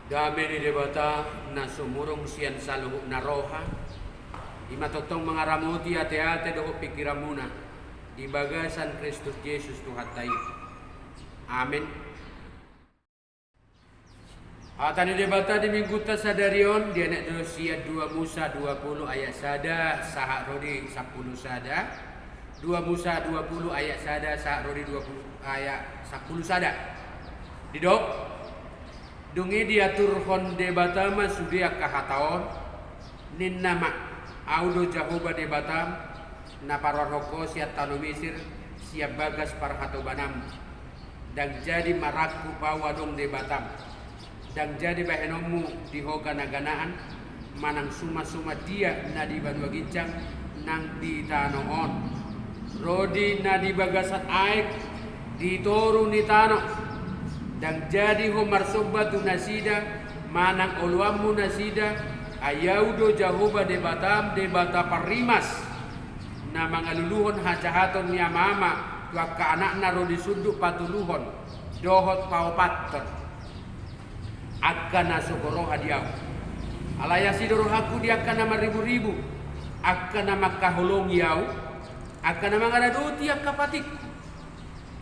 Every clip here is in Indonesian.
Dami di debata na sumurong siyan sa luhok na roha. Imatotong mga ramuti ate-ate do pikiran muna. Di bagasan Kristus Yesus Tuhan tayo. Amin. At ani debata di minggu sa darion dia nak do siya 2 Musa 20 ayat sada sahak rodi 10 sada. 2 Musa 20 ayat sada sahak rodi 20 ayat 10 sada. Didok dungi diatur hon debata ma sudia kahataon nin nama audo jahoba debatam na paroroko siat tanu misir siap bagas parhato banam dan jadi maraku pawadong debatam dan jadi bahenomu dihoga naganaan manang suma-suma dia nadi banua gincang nang di tanoon rodi nadi bagasat aik ditoru ni tano dan jadi homar sobbatu nasida manang oluamu nasida ayaudo jahoba debatam debata parimas na mangaluluhon hajahaton niya mama tuaka anak na rodi sunduk patuluhon dohot paupaton akan nasokoro hadiau alaya sidorohaku dia akan nama ribu-ribu akan nama kaholong yau akan nama ngadaduti akapatik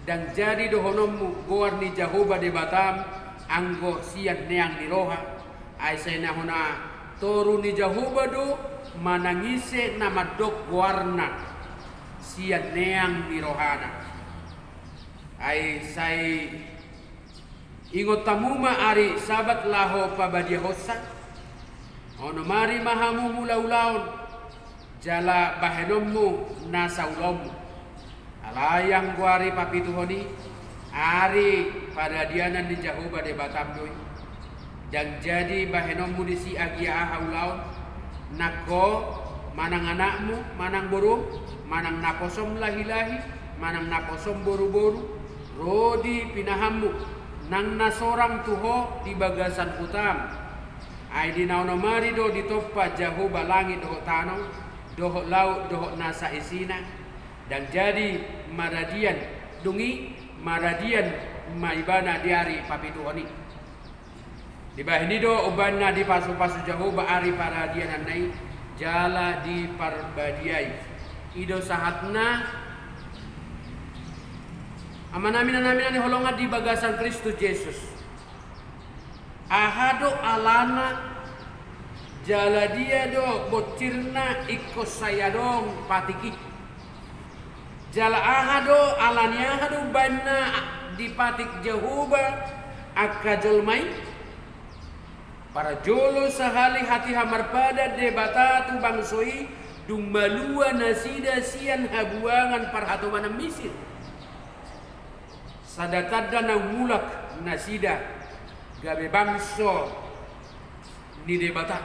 dan jadi dohonomu goar ni jahoba de batam anggo sian neang di roha ay sena hona toru ni jahoba do manangise nama dok goarna sian neang di rohana ay say ingot tamuma ari sabat laho pabadia hossa ono mari mahamu mulaulaon jala bahenomu nasa ulomu alayang guari papituhoni ari pada dianan di jahoba de batam doi dan jadi bahenomu di si agia ahulaun nako manang anakmu manang burung manang naposom lahi-lahi manang naposom boru-boru rodi pinahammu nang nasorang tuho di bagasan utam ay di naunomari do di toppa jahoba langit doho tanong doho laut doho nasa isina dan jadi maradian dungi maradian maibana diari papituhoni di bahini do ubanna di pasu-pasu jahoba ari paradian nai jala di parbadiai ido sahatna amanamin ni holongan di bagasan Kristus Yesus ahado alana jala dia do botirna ikos saya dong patiki jala ahado alania ahado banna dipatik jahoba akajolmai para jolo sahali hati hamar pada debata tu bangsoi dumbalua nasida sian habuangan parhato mana misir sadakada na mulak nasida gabe bangso ni debata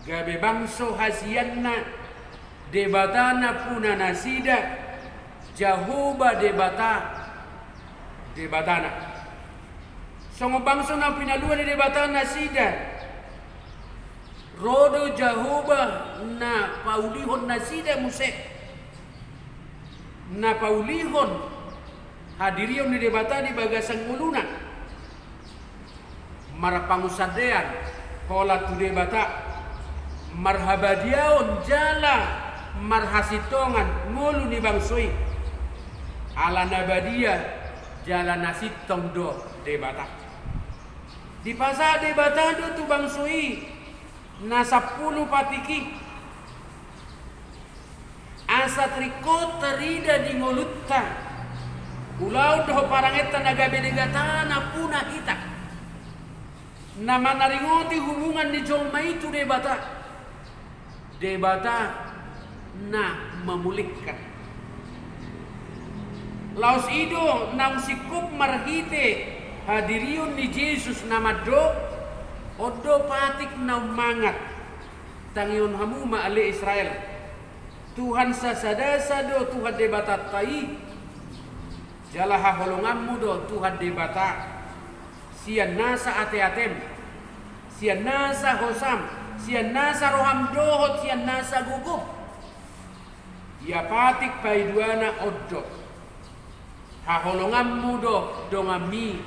gabe bangso hasianna debatana puna nasida jahoba debatana songo bangso na pinalua di debatana nasida rodo jahoba na paulihon nasida musek na paulihon hadirion di debata di bagasan nguluna marapangusadean kola tu debata marhabadiaon jala marhasitongan ngulu ni bangsoi ala nabadia jala nasitong do debata di pasar debata do tu bangsoi na 10 patiki asa trikota rida di ngolutta ulau do parangeta nagabe degatana puna hita nama naringoti hubungan di jolma itu debata na memulihkan laos ido nang sikup marhite hadirion ni Yesus nama do odo patik na mangat tangion hamu maale Israel Tuhan sasadasa do Tuhan debata tai jala haholonganmu do Tuhan debata sian nasa ate-atem sian nasa hosam sian nasa roham dohot sian nasa gugup ya patik paiduana oddo haholongan mudo dongami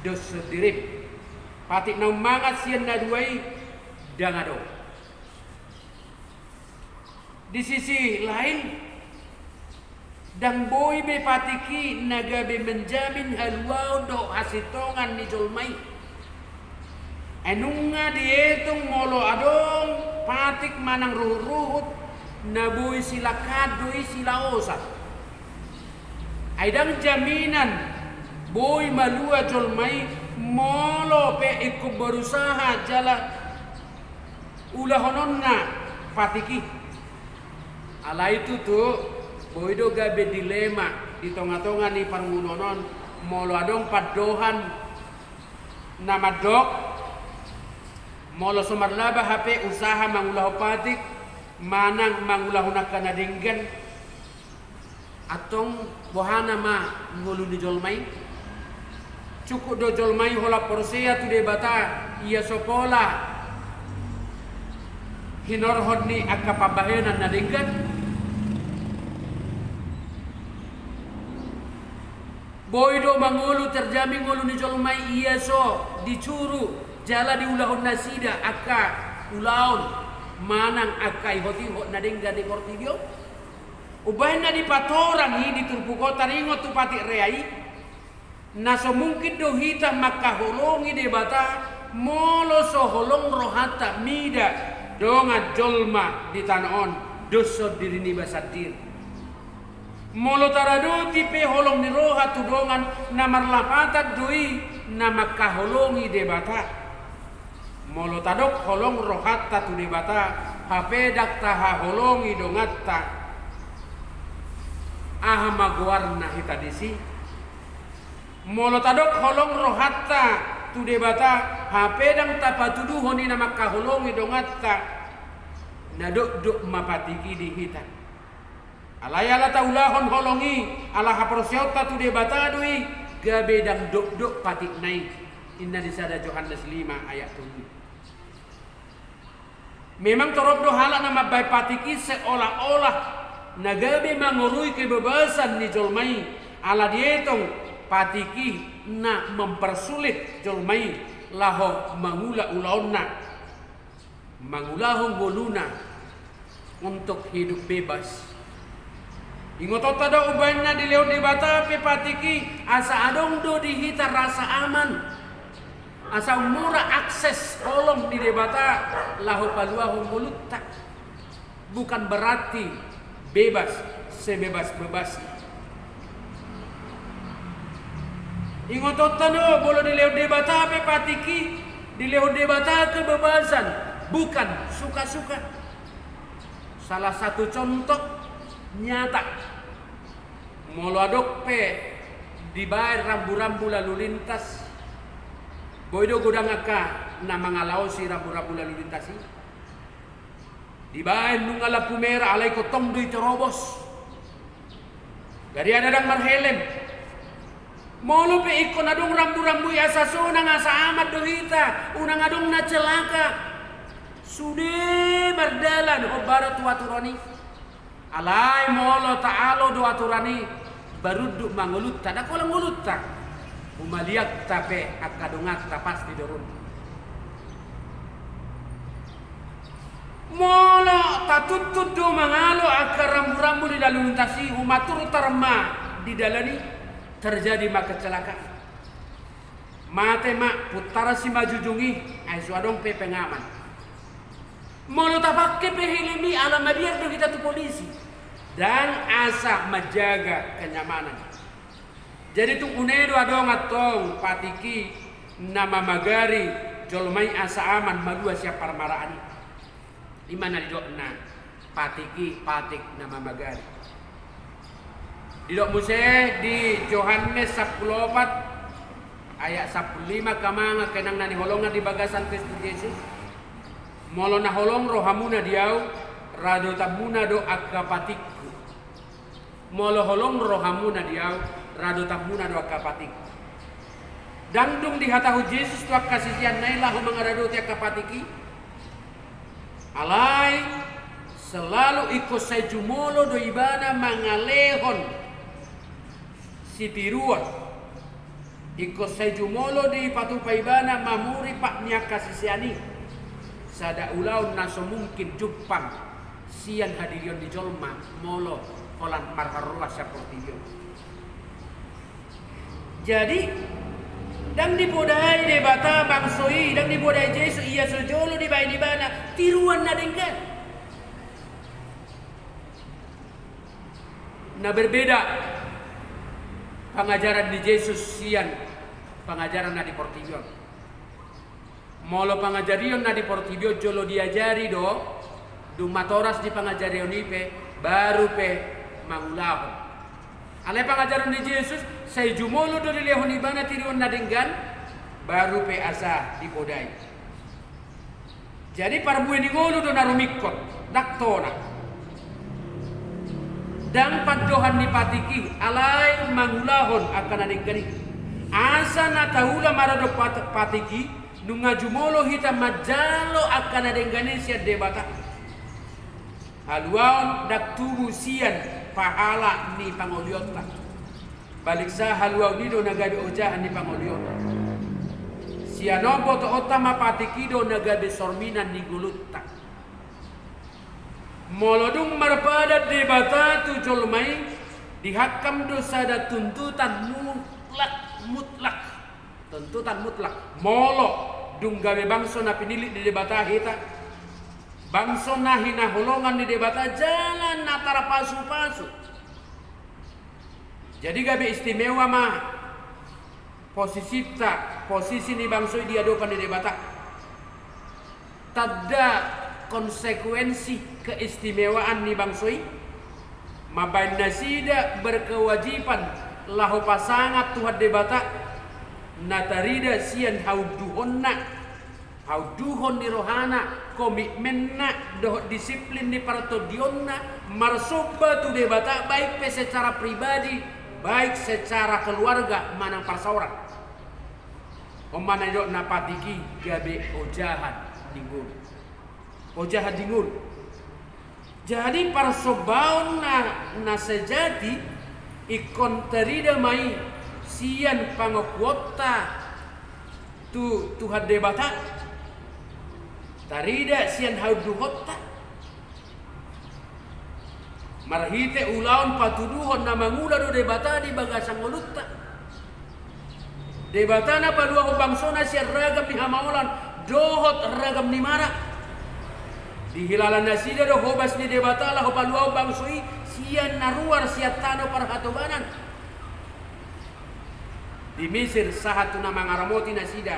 do sedirip patik na umangat siyan na duway dangado. Di sisi lain, dang boy be patiki nagabe menjamin halwaw do hasitongan ni jolmay. Enunga dietong molo adong patik manang ruhut na boy sila kadoy sila osa. Aidang jaminan boy malua jolmay molo pe ikut berusaha jala ulahonon na patiki. Ala itu tuh boy do gabe dilema di tonga-tonga ni pangunonon molo adong padohan nama dok molo sumarlaba HP usaha mangulahu patik manang mangulahu nakanadinggan atong bohana ma ngulu di jolmay cukup do jolmay hola porsia tu de bata iya sopola hinorhod ni akapabahenan nadinggan boy do mangulu terjamin ngulu ni jolmay iya so dicuru jala di ulahon nasida akka ulaon manang akai hoti hot nadinggan di kortidio ubahin na di patorang hi di turpu kota ringot tu patik reai naso mungkin do hita makaholongi de bata molo so holong rohata mida donga jolma di tanon doso diri ni basadir molo tarado tipe holong ni roha tudongan namar lapata doi nama kaholongi de bata molo tadok holong rohata tu de bata hapedak taha holongi dongatta aha magwarna hita disi molo tadok holong rohata tu de bata hapedang tapatudu honi nama kaholongi dongatta nadok dok mapatiki di hita alayala taulahon holongi ala haprosyota tu de batadui gabe dang dok patik naik inna disada Yohanes 5 ayat 7. Memang torob do hala nama bay patiki seolah-olah nagabe mangurui kebebasan ni jolmai ala dietong patiki na mempersulit jolmai laho mangula ulaonna mangulahong goluna untuk hidup bebas. Ingotota do ubain na dileo di bata pe patiki asa adong do dihita rasa aman asa murah akses kolom di debata lahu paluahu mulutta bukan berarti bebas sebebas-bebas. Ingotota do bolo dileo di bata pe patiki dileo di bata kebebasan bukan suka-suka. Salah satu contoh nyata molo adok pe dibayar rambu-rambu lalu lintas boydo godang aka na mangalau si rambu-rambu lalu lintas dibayar nunga lampu merah alai kotong duit terobos dari ada dang marhelem molo pe ikon adong rambu-rambu ya sasona ngasa amat dohita unang adong na celaka sude berdalan obarat waturoni alai molo ta'alo do aturani baruduk mangulutta dak wala ngulutta umaliak tape akadungat tapas di dorun molo tatutut do mangalo akar rambu-rambu di lalu lintasi umatur tarma di dalani terjadi maka kecelakaan mate mak putara si majujungi ai suadong pe pengaman molo tapakke pe hilimi ala madiar do kita tu polisi dan asa menjaga kenyamanan. Jadi tu unedo adong atong patiki nama magari jolmai asa aman madua siap parmaraani. Di mana di dokna patiki patik nama magari. Di dok muse di Yohanes 14 ayat 15 kamanga kenang nani holongan di bagasan Kristus Yesus. Molo na holong rohamuna diau rado tabuna do akapatik. Molo holong rohamuna diau rado tabuna do akapatik. Dangdung di hatahu Yesus tuak kasisian nailah mangarado ti akapatiki. Alai selalu ikut sejumolo do ibana mangalehon si piruan Iko sejumolo di patupaibana mamuri pak niaka sisiani. Sada ulau naso mungkin jupang sian hadirion di jolma molo kolan marharua seperti dia. Jadi dan dipodai de bata bangsoi dan dipodai Yesus iya sejolo di bayi di bana tiruan na dengkan. Nah berbeda pengajaran di Yesus sian pengajaran na di Portibio. Molo pengajarion na di Portibio jolo diajari do matoras di pengajarion ipe baru pe mangulahu. Ale pengajaran di Yesus saya jumolo do dilehon ibana tirion na denggan baru pe asa di podai. Jadi parbue ni ngolo do narumikot daktona. Dan padohan ni patiki alai mangulahon akan adengkani asa na tahula marado patiki nunga jumolo hita majalo akan adengkani sia debata haluaon dak tubu sian pahala ni pangoliota balik sa haluaon nido nagabe ojahan ni pangoliota sia nobo to otama patiki do nagabe sorminan ni gulutta molodung marpadat debata tu jolmai dihakam dosa da tuntutan mutlak tuntutan mutlak molo dung gawe bangso na pinilit di debata hita bangso na hina holongan di debata jalan natara pasu-pasu jadi gawe istimewa mah posisi ni bangso diadokan di debata tada konsekuensi keistimewaan ni bangsoi mabain nasida berkewajiban lahu pasangat Tuhan debata natarida sian hauduhon ni rohana komitmenna doh disiplin ni partodionna marsoba tu debata baik secara pribadi baik secara keluarga manang parsaurang omana do napatiki gabe ojahan dingul ojahan dingul. Jadi parsobaon na sejati ikon terida mai sian pangokuota tu Tuhan debata tarida sian hauduhota marhite ulaon patuduhon na mangula do debata di bagasang ulutta debata na palua bangsona sian ragam ni hamaulan dohot ragam ni mara di hilalan nasida do hobas ni debata lah paluau bangsui sian naruar siat tano parhatobanan di Mesir sahatu nama ngaramoti nasida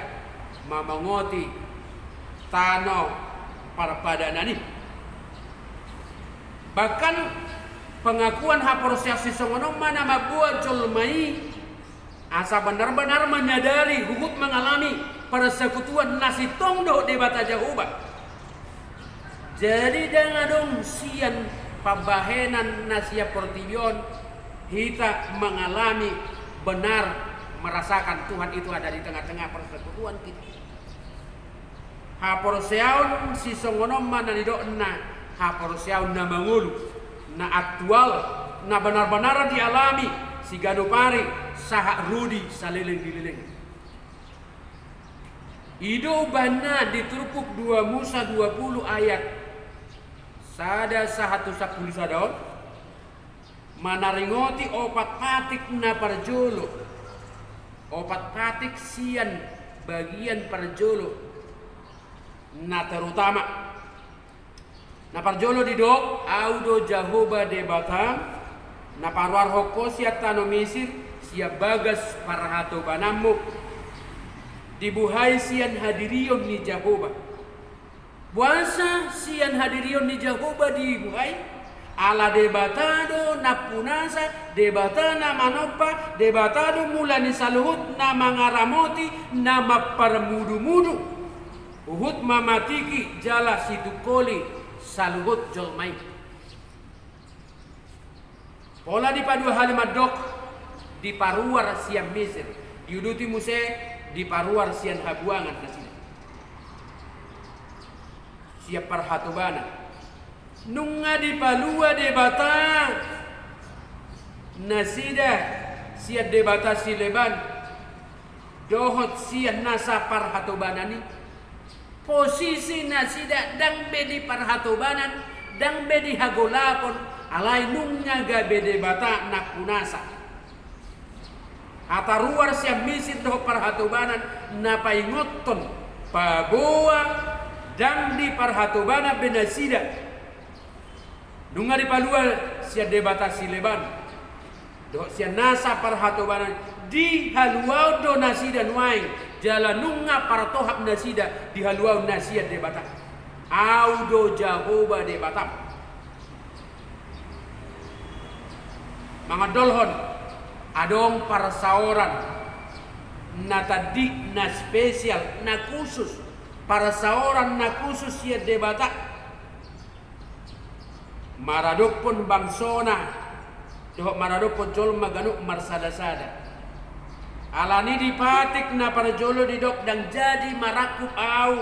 mamangoti tano parpadanani bahkan pengakuan haprosiasi songono mana mabuat jolmai asa benar-benar menyadari hukut mengalami persekutuan nasitong do debata jahuba. Jadi jangan dong sian pabahenan nasia Portibion kita mengalami benar merasakan Tuhan itu ada di tengah-tengah persekutuan kita. Haporseaun si songonom mana di na haporseaun na mangulu na aktual na benar-benar dialami si Gadopari sahak Rudi saliling-dililing. Ido bana diturupuk 2 Musa 20 ayat sada sahatu sapuli sadaon manaringoti opat patik na parjolo opat patik sian bagian parjolo na terutama na parjolo di dok audo jahoba debata na parwar hoko siat tano Mesir siap bagas parahato banamu dibuhai sian hadirion ni jahoba Buasa sian hadirion ni Jahoba di buhay ala debatado na punasa debata na manopa debatado mula ni saluhut na mangaramoti na maparmudu-mudu uhut mamatiki jala situkoli saluhut jolmai pola di padu halimat dok di paruar sian Mesir yuduti muse di paruar sian habuangan nasi siap parhatubana nunga di palua debata nasida siap debata sileban dohot sian nasa parhatobanani posisi nasida dang bedi parhatobanan dang bedi hagolapon alai nungnya ga bede bata nakunasa ataruar siang misit doh parhatobanan napaingoton pagoa dang di parhatobana benasida nunga di palua sia debata sileban do sia nasa parhatobana di haluau do nasida nuaing jala nunga paratohap nasida di haluau nasida debata audo jahoba debata mga dolhon adong parasaoran na tadi na spesial na khusus para seorang na khusus ya debata maradok pun bangsona doh maradok pun jol maganuk marsada-sada alani dipatik na para jolo didok dan jadi marakup au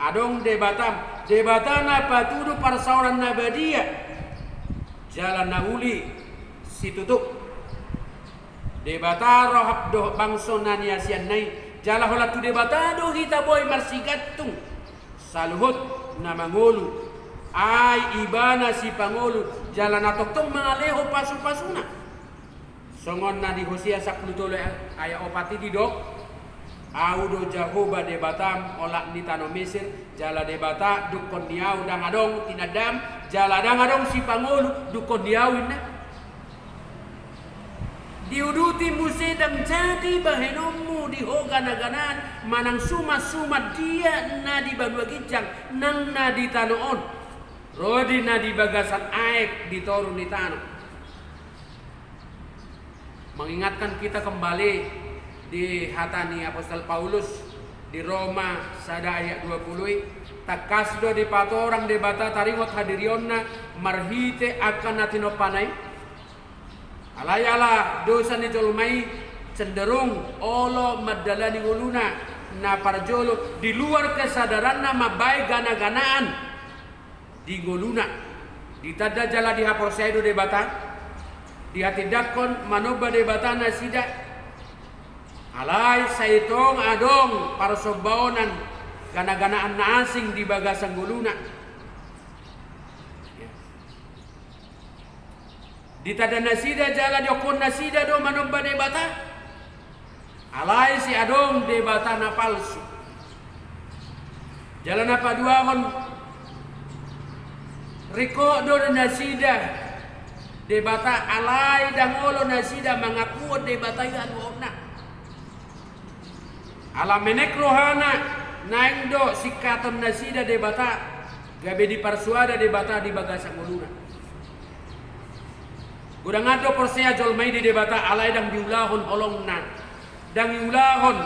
adong debata na patudu para seorang nabadia jalan nauli situtuk debata rohab doh bangsona niasian nai jala hola tu debatado hita boy marsigatung saluhut na mangulu ay ibana si pangulu jala natoktom mangaleho pasu-pasuna songon na di Hosea 10 aya opati didok audo jahoba debatam olak ni tano Mesir jala debata dukon niau dang adong tinadam jala dang adong si pangulu dukon niau inna diuduti musedang jadi bahenomu di hogana-ganaan manang sumat-sumat dia na di Banua Gijang nang na di Tanoon rodi na di bagasan aek di Torun di Tano mengingatkan kita kembali di hatani Apostol Paulus di Roma sada ayat 20 takasdo di patorang debata taringot hadirionna marhite akan natino panay alayala dosa ni jolmai cenderung olo madalani nguluna na parjolo di luar kesadaran na mabai gana-ganaan di nguluna ditada jala di haporsaido debata di hati dakon manoba debata na sida alai saitong adong para sobaonan gana-ganaan na asing di bagasang nguluna ditada nasida jala diokon nasida do manomba debata alai si adong debata na palsu jala na paduahon riko do nasida debata alai dangolo nasida mengaku debata yan wona ala menek rohana naing do sikaton nasida debata gabe di parsuada debata di bagasang uluna Gudang ado persea jolmai di debata alai dang diulahon olongna dang diulahon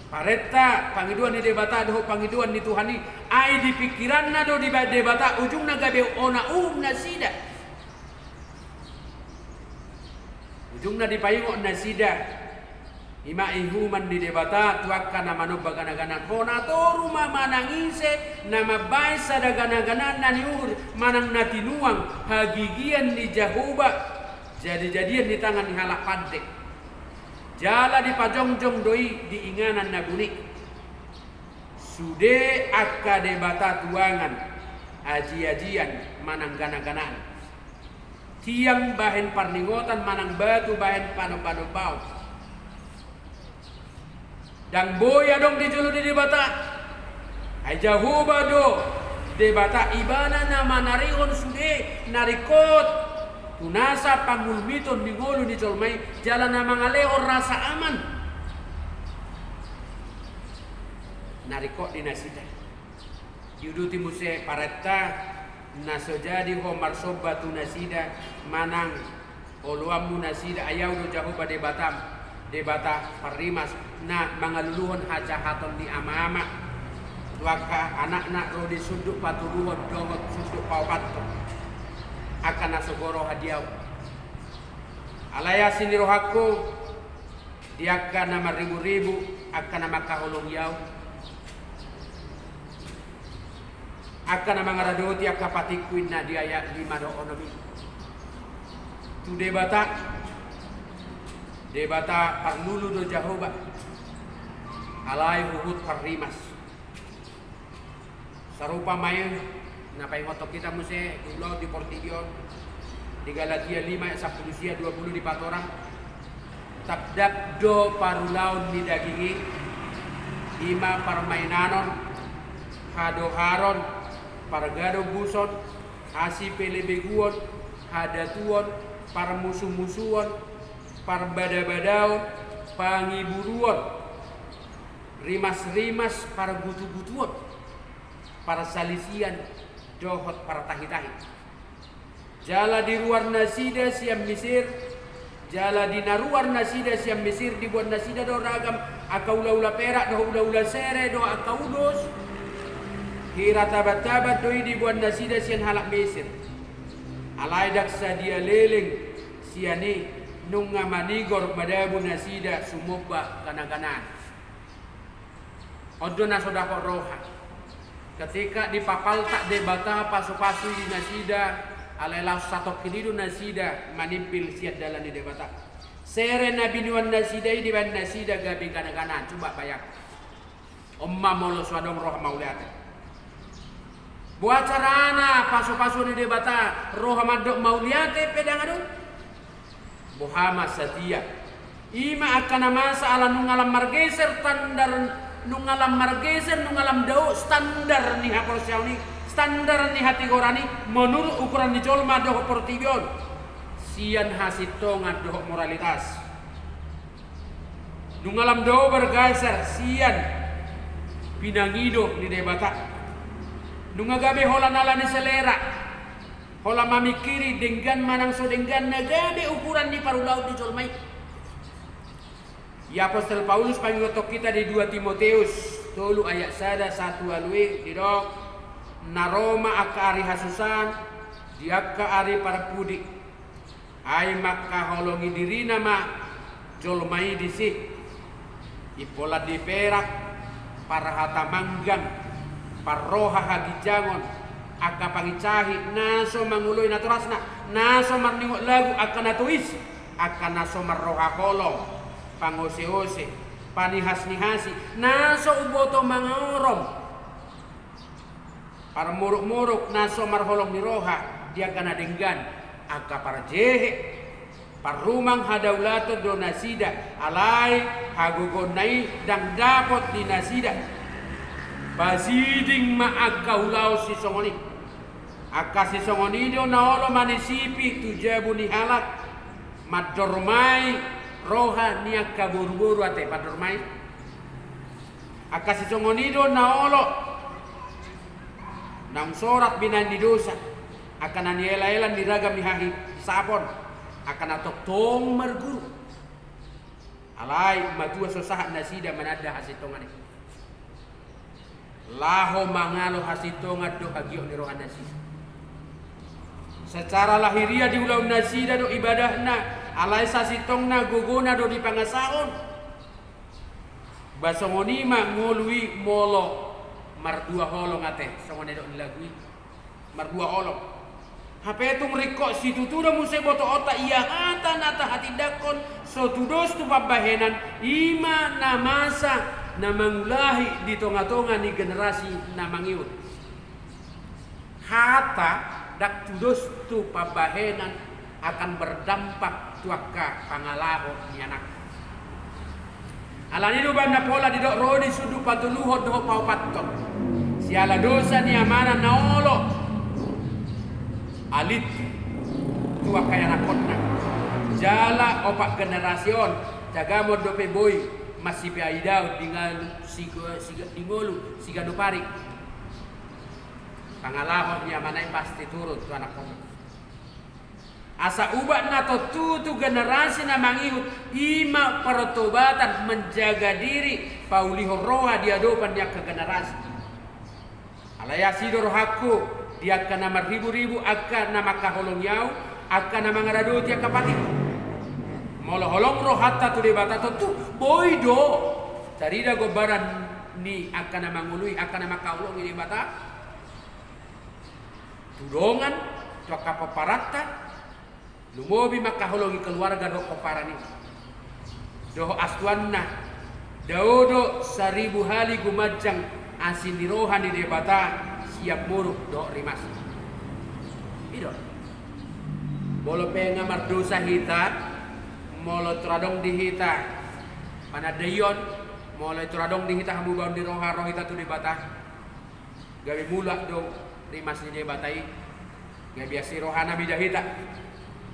pareta pangiduan di debata doh pangiduan di Tuhani ai di pikiran na do di debata ujung na gabe ona nasida ujung na dipayungo nasida ima ihuman di debata tuakka na mano bagana-gana kona to rumah manangise nama baisa dagana-gana naniur manang natinuang hagigian di jahuba jadi-jadian di tangan ni halak pandek jala di pajongjong doi di inganan nabunik sude akka debata tuangan aji-ajian manang gana-ganaan tiang bahen parningotan manang batu bahen pano-pano dan boya dong dijulu di debata ajahuba do debata ibana nama narihon sude narikot tunasa pangulmiton mingolu di jolmai jalan nama ngaleo rasa aman narikot di nasida yuduti muse paretta naso jadi homar soba tu nasida manang oluamu nasida ayau do jahuba debata parimas na mangaluluhon hajahaton di ama-ama waka anak-anak rodi suduk patuluhon dohot suduk paupato akan nasogoro hadiau alaya sini rohaku dia akan nama ribu-ribu akan nama kahulung yau akan nama ngaradoti akapatikuin na dia 5 do onomi tu debata debata parlulu do jahoba alai uhud parrimas sarupa main napai ngotok kita muse ulo di Portigion di Galatia 5 ayat 10 sia 20 di Patorang tabdak do parulaun di dagingi ima permainanon hado haron pargado buson asi pelebeguon hadatuon para musuh-musuhon para bada-badaon pangiburuon rimas-rimas para gutu-gutuon para salisian dohot para tahi-tahi jala di luar nasida siam Mesir jala di naruar nasida siam Mesir dibuat nasida do ragam akaula-ula perak do ula-ula sere do akaudos hira tabat-tabat doi dibuat nasida sian halak Mesir alai daksa dia leleng siani nunga manigor madabu nasida sumubba kanan-kanan odo nasodako roha ketika dipapal tak debata pasu-pasu di nasida alailah satu kinidu nasida manimpil siat dalam di debata sere nabi nuan nasida di ban nasida gabi kanan-kanan coba bayang umma molo swadong roh mauliate buat carana pasu-pasu di debata roh madok mauliate pedang adu Muhammad Setia ima akan masa ala nungalam margeser tandar nungalam margeser nungalam dau standar nih haporsiau nih standar nih hati gorani menurut ukuran dijolma doh Portigion sian hasitongan doh moralitas nungalam dau bergeser sian pinangido di debata nungagabe hola nala ni selera hola mamikiri denggan manang so denggan nagabe ukuran di parulau di jolmai ya Apostol Paulus pangotok kita di 2 Timoteus tolu ayat sada 1 alwi di dok naroma aka ari hasusan diakka ari para pudi ay makka holongi diri nama jolmai disi ipola di perak para hata manggang parroha hagi jangon aka pangicahi naso manguloy naturasna naso marningok lagu akan natuis akan naso marroha kolong pangose-ose panihas-nihasi naso uboto mangorom para muruk-muruk naso marholong niroha dia kana denggan aka para jehe parumang hadaulato do nasida alai hagugonai dan dapot di nasida basiding maagkaulau si songoni aka si songoni do naolo manisipi tujabu ni halak madormai roha niak kaburu-buru ate padormai aka si songoni do naolo nang sorat binan di dosa akan aniela-elan diragam ni hahi sabon akan atok tong merguru alai matua sosahat nasida manada hasitongan laho mangalo hasitongan do agio ni rohan nasida secara lahiriah di ulau nasida do ibadahna alai sasitongna gogona do di pangasaon basongoni ma ngolui molo mardua holong ate songone do dilagui mardua holong hapetung rikok situtuda muse boto otak iya hata nata hati dakon so tudos tu pabahenan ima namasa namangulahi di tonga-tonga ni generasi namangiut hata dak tudos tu pabahenan akan berdampak tuaka pangalaho ni anak alani do banda pola di dok rodi sudu patuluho do pau patton siala dosa ni amana naolo alit tua kaya nakotna jala opak generasion jaga modope boy masih piaidau dengan siga dingolu siga dupari pangalahon dia manai pasti turut tu anak kamu asa ubat nato tutu generasi na mangihut ima pertobatan menjaga diri pauliho roha dia dopan dia ke generasi alayasidor hakku dia akan nama ribu-ribu akan nama kaholong yau akan nama ngarado dia kapati molo holong roh hatta tu debata tu boydo tarida gobaran ni akan nama ngului akan nama kaholong ini debata tudongan tuaka paparata lumobi makaholongi keluarga do paparani doho astuanna daudo 1000 hali gumajang asin dirohan di debata siap muruk doho rimas ido bolo penga mardosa hita molo tradong di hita panadayon molo tradong di hita hamu baun di roha rohita tu debata gabi mulak dong rimas di debatai gabi asi rohana bijahita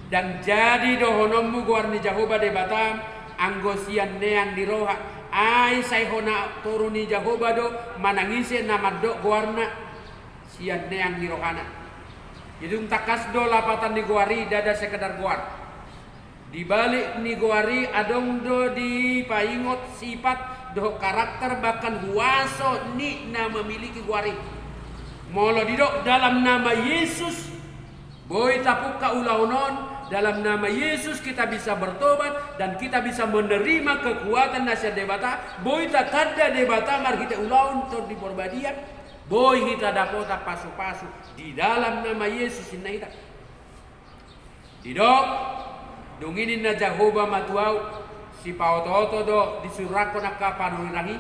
dan jadi dohonommu guarni jahoba debata anggosian nean di roha ai sai hona turuni jahoba do manangise namaddo guarna sian nean di rohana jadi takas do lapatan di guari dada sekedar guar di balik ni guari adong do di paingot sifat do karakter bahkan huaso ni na memiliki guari molo didok dalam nama Yesus boy tapuk ka ulaunon dalam nama Yesus kita bisa bertobat dan kita bisa menerima kekuatan nasihat debata boy tak ada debata mar kita ulaun tor di perbadian boy kita dapota pasu-pasu di dalam nama Yesus inna kita didok dunginin na Jahoba matuau si pauto-oto do disurakon akka panurirangi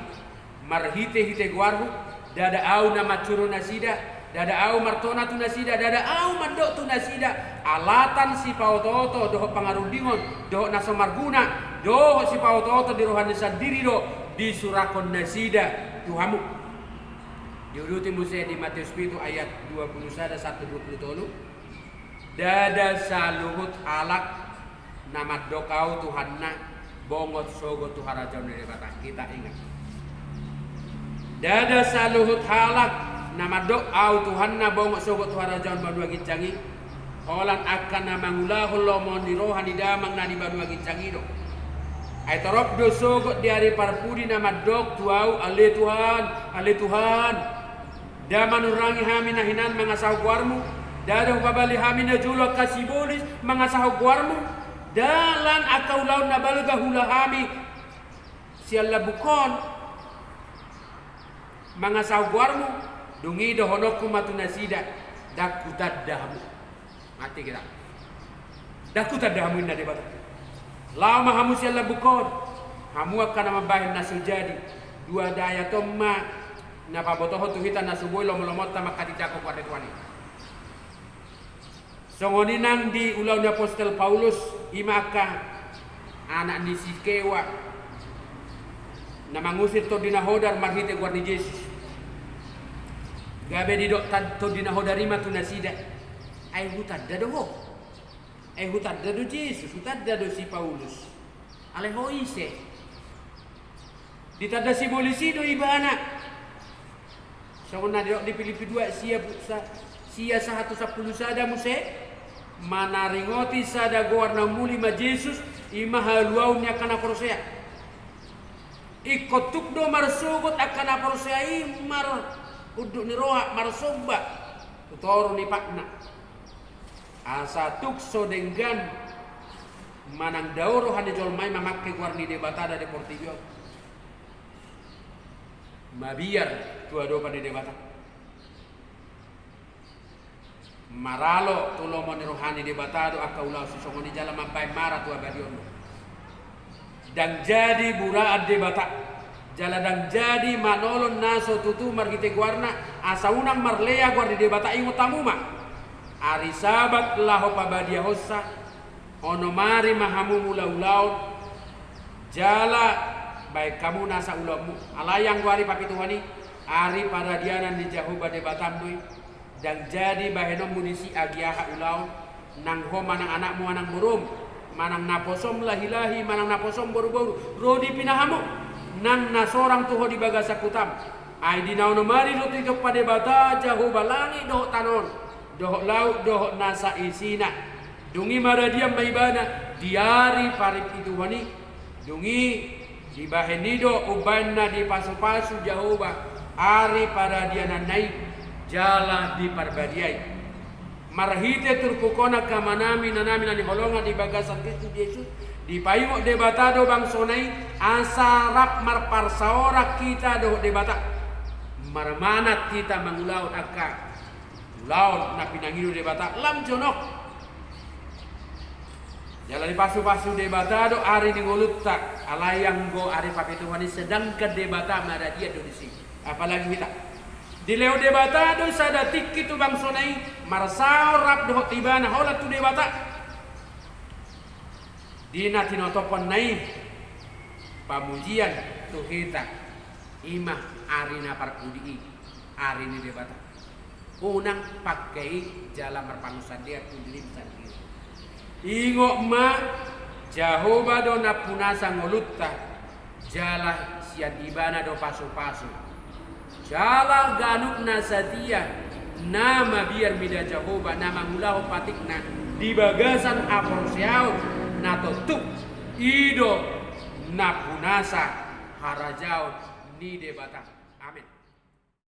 marhite-hite guarhu dada au nama curu nasida dada au martona tu nasida dada au mandok tu nasida alatan si pauto-oto doho pangarundingon doho naso marguna doho si pauto-oto di rohani sendiri do disurakon nasida tuhamu diuruti Musa di Matius 7 ayat 21 1:23 dada saluhut halak nama dokau Tuhanna bongot sogo Tuhan raja debata kita ingat dada saluhut halak nama doa Tuhan na bongot sogot Tuhan raja badua gicangi olan akan nama ngulahul lomon di rohani damang na di badua gicangi do ay torop do sogot di hari parpudi nama dok tuau ale Tuhan daman urangi hami na hinan mangasaw guarmu dada babali hami na julok kasibolis mangasaw guarmu dalan akau laun na balga hula hami sialla bukon mangasaw guarmu dungi dohonokku matu nasida dakutad dahamu mati kita dakutad dahamu inna debata lama hamu sialla bukon hamu akan mabahin nasu jadi dua daya tomma na pabotoho tuhita nasuboy lomolomot ta makatitako kwa retwani songoni nang di ulau ni Apostel Paulus imaka anak ni Sikewa na mangusir to dinahodar marhite guarni Yesus gabe di dok to dinahodar ima tu nasida ay hutadda do ay hutadda do Yesus hutadda do si Paulus ale hoise ditadda si bolisi do ibana songona di Filipi 2 sia 110 sada muse manaringoti sada guarna muli ma Jesus ima haluau nya kana prosea ikotuk do marsugot akana prosea imar uduk ni roha marsomba utoru ni pakna asa tukso denggan manang dauro hane jolmai mamakke guarni de batada de Portillo mabiar tua do pada de bata maralo tulo moni rohani de batado akaulau sisongoni jala mampai mara tua badiono dan jadi buraan de bata jala dan jadi manolon naso tutu margite guarna asaunang marlea guardi de bata ingo tamuma ari sabat laho pabadia hossa ono mari mahamu mula-ulaun jala baik kamu nasa ulamu alayang guari papituhani ari paradianan di Jahoba de Batamdui dan jadi bahenom munisi agiaha ulau nang ho manang anakmu anang burum manang naposom lahilahi manang naposom boru-boru rodi pinahamu nang nasorang tuho di bagasa kutam ai dinaono mari lutu itu pada bata Jahoba langi doh tanon doh laut doh nasa isina dungi maradiam maibana diari parip ituhani dungi di bahenido ubanna di pasu-pasu Jahoba ari paradianan naik jala di parbadiai marhite turpukona kamanami nanami nani holongan di bagasan Kristus Yesus di payung de batado bang sonai asarap marparsaora kita do de bata marmanat kita mangulaut akka laut na pinangiru de bata lam jonok Jalan pasu-pasu debata do ari di ngolutta alayang go ari papituhan sedangkan debata mada dia do di sini. Apalagi kita. Di leo debata do sada tikki tu bang sonai marsao rap do tibana hola tu debata. Dina tinotopon nai pamujian tu kita imah arina parkudi ari ni debata. Unang pakai jalan merpanusan dia kunjuli sendiri. Ingo ma Jahoba do napunasa ngolutta jala sian ibana do pasu-pasu jala ganuk nasadia nama biar mida Jahoba nama ngulahu patikna di bagasan aporsiau natotuk ido napunasa harajau ni debata